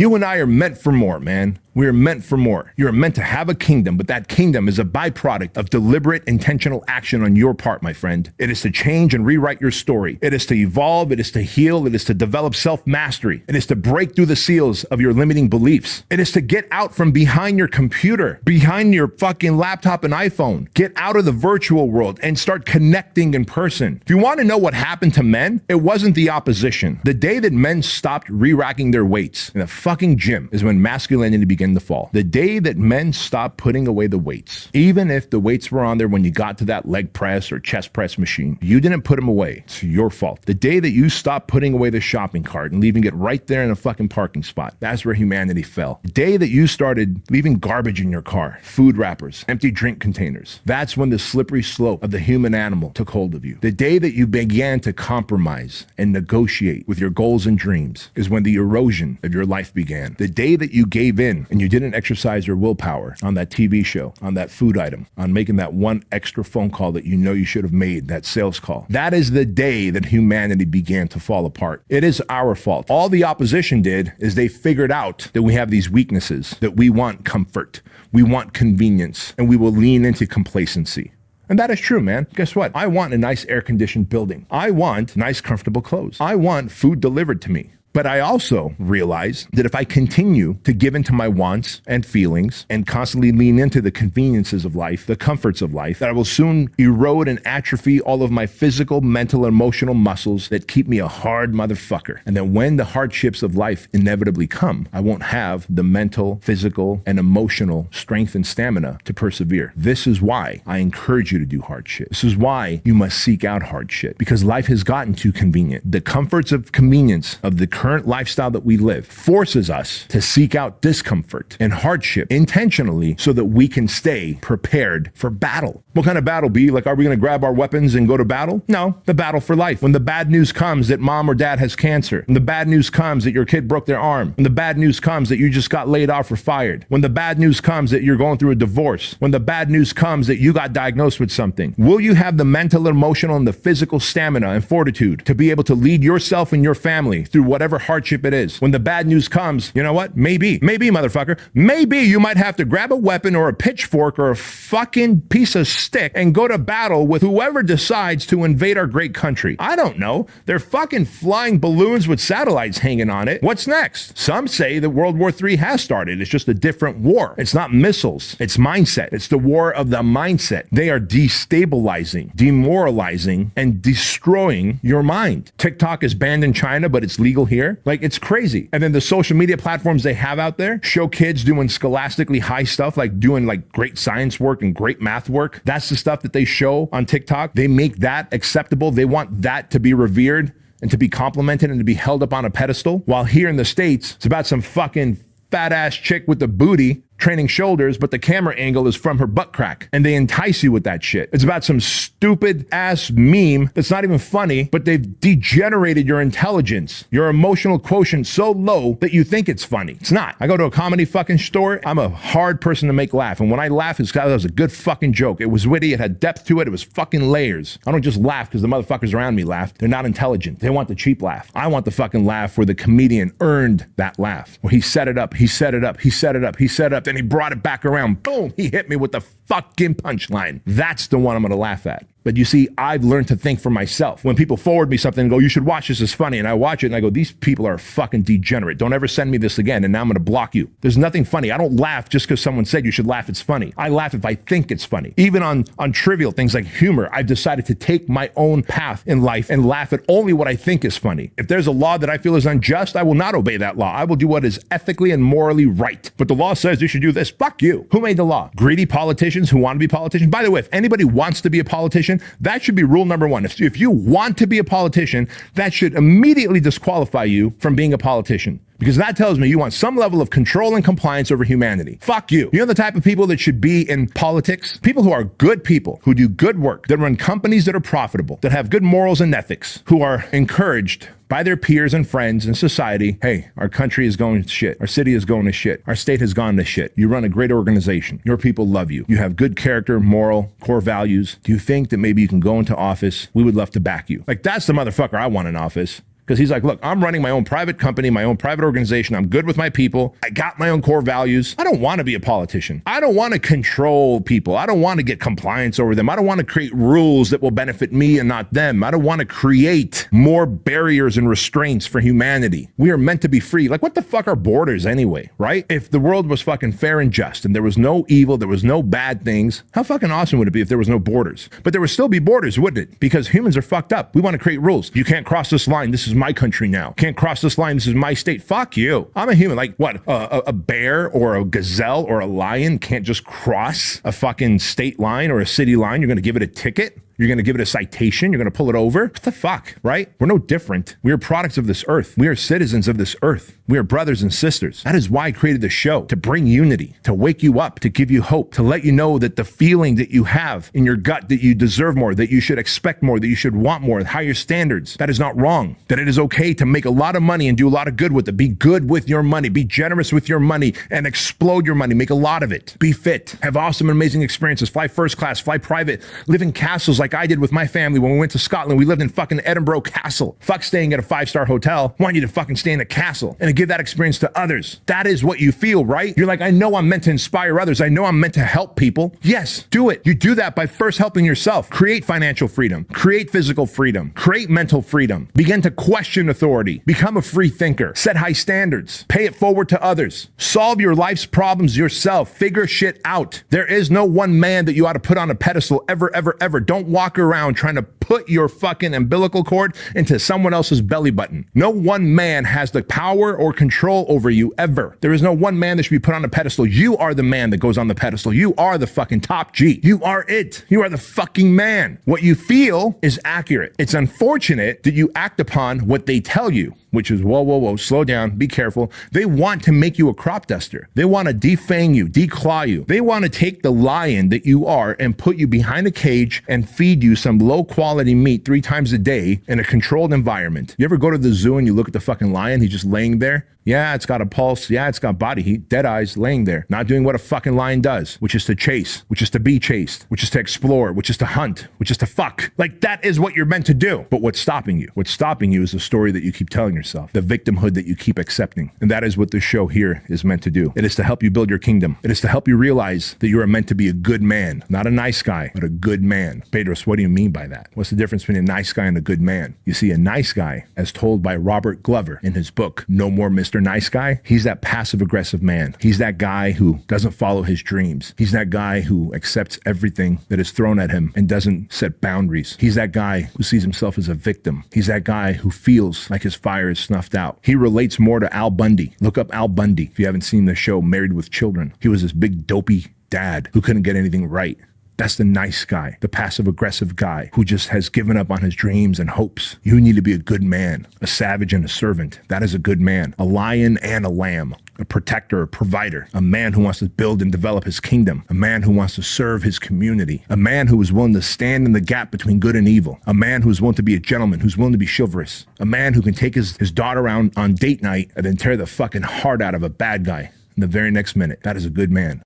You and I are meant for more, man. We are meant for more. You're meant to have a kingdom, but that kingdom is a byproduct of deliberate, intentional action on your part, my friend. It is to change and rewrite your story. It is to evolve. It is to heal. It is to develop self-mastery. It is to break through the seals of your limiting beliefs. It is to get out from behind your computer, behind your fucking laptop and iPhone. Get out of the virtual world and start connecting in person. If you want to know what happened to men, it wasn't the opposition. The day that men stopped re-racking their weights in a fucking gym is when masculinity began to fall. The day that men stopped putting away the weights, even if the weights were on there when you got to that leg press or chest press machine, you didn't put them away. It's your fault. The day that you stopped putting away the shopping cart and leaving it right there in a fucking parking spot, that's where humanity fell. The day that you started leaving garbage in your car, food wrappers, empty drink containers, that's when the slippery slope of the human animal took hold of you. The day that you began to compromise and negotiate with your goals and dreams is when the erosion of your life began. The day that you gave in and you didn't exercise your willpower on that TV show, on that food item, on making that one extra phone call that you know you should have made, that sales call. That is the day that humanity began to fall apart. It is our fault. All the opposition did is they figured out that we have these weaknesses, that we want comfort, we want convenience, and we will lean into complacency. And that is true, man. Guess what? I want a nice air-conditioned building. I want nice, comfortable clothes. I want food delivered to me. But I also realize that if I continue to give into my wants and feelings and constantly lean into the conveniences of life, the comforts of life, that I will soon erode and atrophy all of my physical, mental, and emotional muscles that keep me a hard motherfucker. And then when the hardships of life inevitably come, I won't have the mental, physical, and emotional strength and stamina to persevere. This is why I encourage you to do hard shit. This is why you must seek out hard shit, because life has gotten too convenient. The comforts of convenience of the current lifestyle that we live forces us to seek out discomfort and hardship intentionally so that we can stay prepared for battle. What kind of battle, B? Like, are we going to grab our weapons and go to battle? No, the battle for life. When the bad news comes that mom or dad has cancer, when the bad news comes that your kid broke their arm, when the bad news comes that you just got laid off or fired, when the bad news comes that you're going through a divorce, when the bad news comes that you got diagnosed with something, will you have the mental, emotional, and the physical stamina and fortitude to be able to lead yourself and your family through whatever hardship it is? When the bad news comes, you know what? Maybe, motherfucker, maybe you might have to grab a weapon or a pitchfork or a fucking piece of stick and go to battle with whoever decides to invade our great country. I don't know. They're fucking flying balloons with satellites hanging on it. What's next? Some say that World War III has started. It's just a different war. It's not missiles. It's mindset. It's the war of the mindset. They are destabilizing, demoralizing, and destroying your mind. TikTok is banned in China, but it's legal here. Like, it's crazy. And then the social media platforms they have out there show kids doing scholastically high stuff, like doing like great science work and great math work. That's the stuff that they show on TikTok. They make that acceptable. They want that to be revered and to be complimented and to be held up on a pedestal. While here in the States, it's about some fucking fat ass chick with the booty training shoulders, but the camera angle is from her butt crack. And they entice you with that shit. It's about some stupid ass meme that's not even funny, but they've degenerated your intelligence, your emotional quotient so low that you think it's funny. It's not. I go to a comedy fucking store. I'm a hard person to make laugh. And when I laugh, it's because that was a good fucking joke. It was witty. It had depth to it. It was fucking layers. I don't just laugh because the motherfuckers around me laughed. They're not intelligent. They want the cheap laugh. I want the fucking laugh where the comedian earned that laugh, where he set it up, he set it up, he set it up, he set it up, then he brought it back around. Boom, he hit me with the fucking punchline. That's the one I'm gonna laugh at. But you see, I've learned to think for myself. When people forward me something and go, you should watch this, it's funny, and I watch it and I go, these people are fucking degenerate. Don't ever send me this again, and now I'm gonna block you. There's nothing funny. I don't laugh just because someone said you should laugh, it's funny. I laugh if I think it's funny. Even on trivial things like humor, I've decided to take my own path in life and laugh at only what I think is funny. If there's a law that I feel is unjust, I will not obey that law. I will do what is ethically and morally right. But the law says you should do this. Fuck you. Who made the law? Greedy politicians who want to be politicians? By the way, if anybody wants to be a politician, that should be rule number one. If you want to be a politician, that should immediately disqualify you from being a politician. Because that tells me you want some level of control and compliance over humanity. Fuck you. You know the type of people that should be in politics? People who are good people, who do good work, that run companies that are profitable, that have good morals and ethics, who are encouraged by their peers and friends and society. Hey, our country is going to shit. Our city is going to shit. Our state has gone to shit. You run a great organization. Your people love you. You have good character, moral, core values. Do you think that maybe you can go into office? We would love to back you. Like, that's the motherfucker I want in office. because he's like, look, I'm running my own private company, my own private organization. I'm good with my people. I got my own core values. I don't want to be a politician. I don't want to control people. I don't want to get compliance over them. I don't want to create rules that will benefit me and not them. I don't want to create more barriers and restraints for humanity. We are meant to be free. Like, what the fuck are borders anyway, right? If the world was fucking fair and just and there was no evil, there was no bad things, how fucking awesome would it be if there was no borders? But there would still be borders, wouldn't it? Because humans are fucked up. We want to create rules. You can't cross this line. This is my country now. Can't cross this line. This is my state. Fuck you. I'm a human. Like what? A bear or a gazelle or a lion can't just cross a fucking state line or a city line. You're going to give it a ticket? You're going to give it a citation. You're going to pull it over. What the fuck, right? We're no different. We are products of this earth. We are citizens of this earth. We are brothers and sisters. That is why I created the show, to bring unity, to wake you up, to give you hope, to let you know that the feeling that you have in your gut that you deserve more, that you should expect more, that you should want more, higher standards, that is not wrong. That it is okay to make a lot of money and do a lot of good with it. Be good with your money. Be generous with your money and explode your money. Make a lot of it. Be fit. Have awesome and amazing experiences. Fly first class. Fly private. Live in castles like I did with my family when we went to Scotland. We lived in fucking Edinburgh Castle. Fuck staying at a 5-star hotel. I want you to fucking stay in a castle and to give that experience to others. That is what you feel, right? You're like, I know I'm meant to inspire others. I know I'm meant to help people. Yes, do it. You do that by first helping yourself. Create financial freedom. Create physical freedom. Create mental freedom. Begin to question authority. Become a free thinker. Set high standards. Pay it forward to others. Solve your life's problems yourself. Figure shit out. There is no one man that you ought to put on a pedestal ever, ever, ever. Don't walk around trying to put your fucking umbilical cord into someone else's belly button. No one man has the power or control over you ever. There is no one man that should be put on a pedestal. You are the man that goes on the pedestal. You are the fucking top G. You are it. You are the fucking man. What you feel is accurate. It's unfortunate that you act upon what they tell you, which is, whoa, whoa, whoa, slow down, be careful. They want to make you a crop duster. They want to defang you, declaw you. They want to take the lion that you are and put you behind a cage and feed you some low quality meat 3 times a day in a controlled environment. You ever go to the zoo and you look at the fucking lion, he's just laying there? Yeah, it's got a pulse. Yeah, it's got body heat. Dead eyes, laying there, not doing what a fucking lion does, which is to chase, which is to be chased, which is to explore, which is to hunt, which is to fuck. Like, that is what you're meant to do. But what's stopping you? What's stopping you is the story that you keep telling yourself, the victimhood that you keep accepting. And that is what this show here is meant to do. It is to help you build your kingdom. It is to help you realize that you are meant to be a good man, not a nice guy, but a good man. Bedros, what do you mean by that? What's the difference between a nice guy and a good man? You see, a nice guy, as told by Robert Glover in his book, No More Mr. Nice Guy, he's that passive-aggressive man. He's that guy who doesn't follow his dreams. He's that guy who accepts everything that is thrown at him and doesn't set boundaries. He's that guy who sees himself as a victim. He's that guy who feels like his fire is snuffed out. He relates more to Al Bundy. Look up Al Bundy if you haven't seen the show Married with Children. He was this big dopey dad who couldn't get anything right. That's the nice guy, the passive-aggressive guy who just has given up on his dreams and hopes. You need to be a good man, a savage and a servant. That is a good man, a lion and a lamb, a protector, a provider, a man who wants to build and develop his kingdom, a man who wants to serve his community, a man who is willing to stand in the gap between good and evil, a man who is willing to be a gentleman, who's willing to be chivalrous, a man who can take his daughter out on date night and then tear the fucking heart out of a bad guy in the very next minute. That is a good man.